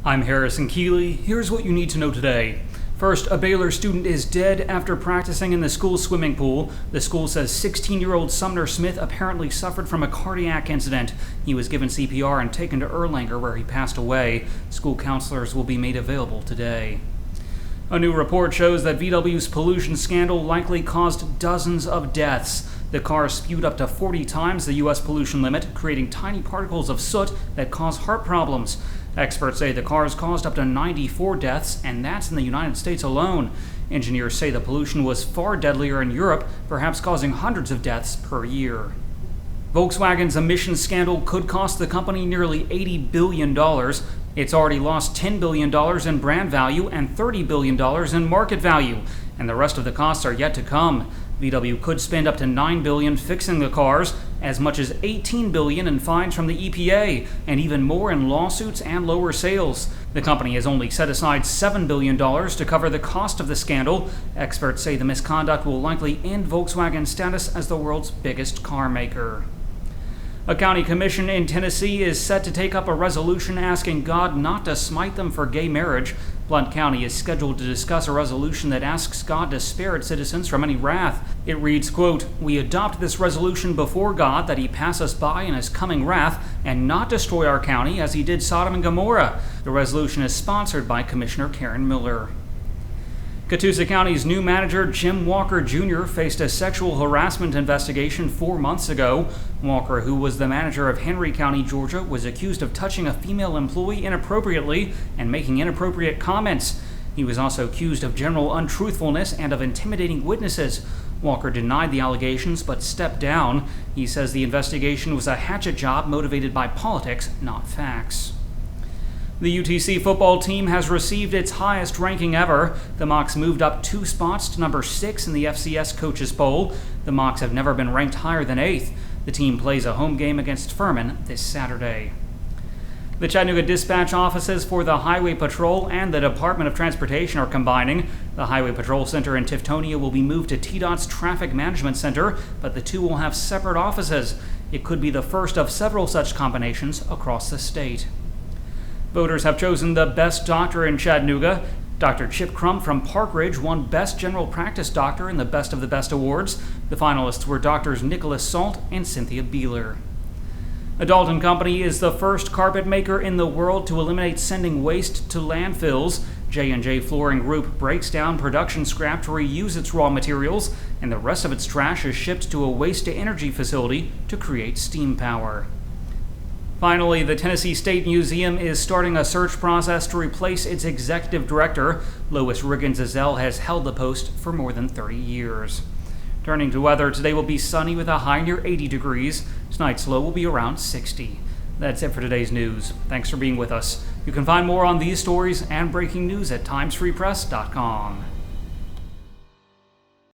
I'm Harrison Keeley. Here's what you need to know today. First, a Baylor student is dead after practicing in the school swimming pool. The school says 16-year-old Sumner Smith apparently suffered from a cardiac incident. He was given CPR and taken to Erlanger, where he passed away. School counselors will be made available today. A new report shows that VW's pollution scandal likely caused dozens of deaths. The car spewed up to 40 times the U.S. pollution limit, creating tiny particles of soot that cause heart problems. Experts say the cars caused up to 94 deaths, and that's in the United States alone. Engineers say the pollution was far deadlier in Europe, perhaps causing hundreds of deaths per year. Volkswagen's emissions scandal could cost the company nearly $80 billion. It's already lost $10 billion in brand value and $30 billion in market value, and the rest of the costs are yet to come. VW could spend up to $9 billion fixing the cars, as much as $18 billion in fines from the EPA, and even more in lawsuits and lower sales. The company has only set aside $7 billion to cover the cost of the scandal. Experts say the misconduct will likely end Volkswagen's status as the world's biggest car maker. A county commission in Tennessee is set to take up a resolution asking God not to smite them for gay marriage. Blount County is scheduled to discuss a resolution that asks God to spare its citizens from any wrath. It reads, quote, "We adopt this resolution before God that he pass us by in his coming wrath and not destroy our county as he did Sodom and Gomorrah." The resolution is sponsored by Commissioner Karen Miller. Catoosa County's new manager, Jim Walker Jr., faced a sexual harassment investigation 4 months ago. Walker, who was the manager of Henry County, Georgia, was accused of touching a female employee inappropriately and making inappropriate comments. He was also accused of general untruthfulness and of intimidating witnesses. Walker denied the allegations but stepped down. He says the investigation was a hatchet job motivated by politics, not facts. The UTC football team has received its highest ranking ever. The Mocs moved up 2 spots to number 6 in the FCS Coaches Poll. The Mocs have never been ranked higher than 8th. The team plays a home game against Furman this Saturday. The Chattanooga dispatch offices for the Highway Patrol and the Department of Transportation are combining. The Highway Patrol Center in Tiftonia will be moved to TDOT's Traffic Management Center, but the two will have separate offices. It could be the first of several such combinations across the state. Voters have chosen the best doctor in Chattanooga. Dr. Chip Crump from Park Ridge won Best General Practice Doctor in the Best of the Best Awards. The finalists were Drs. Nicholas Salt and Cynthia Beeler. A Dalton company is the first carpet maker in the world to eliminate sending waste to landfills. J&J Flooring Group breaks down production scrap to reuse its raw materials, and the rest of its trash is shipped to a waste-to-energy facility to create steam power. Finally, the Tennessee State Museum is starting a search process to replace its executive director. Lois Riggins-Ezzell has held the post for more than 30 years. Turning to weather, today will be sunny with a high near 80 degrees. Tonight's low will be around 60. That's it for today's news. Thanks for being with us. You can find more on these stories and breaking news at timesfreepress.com.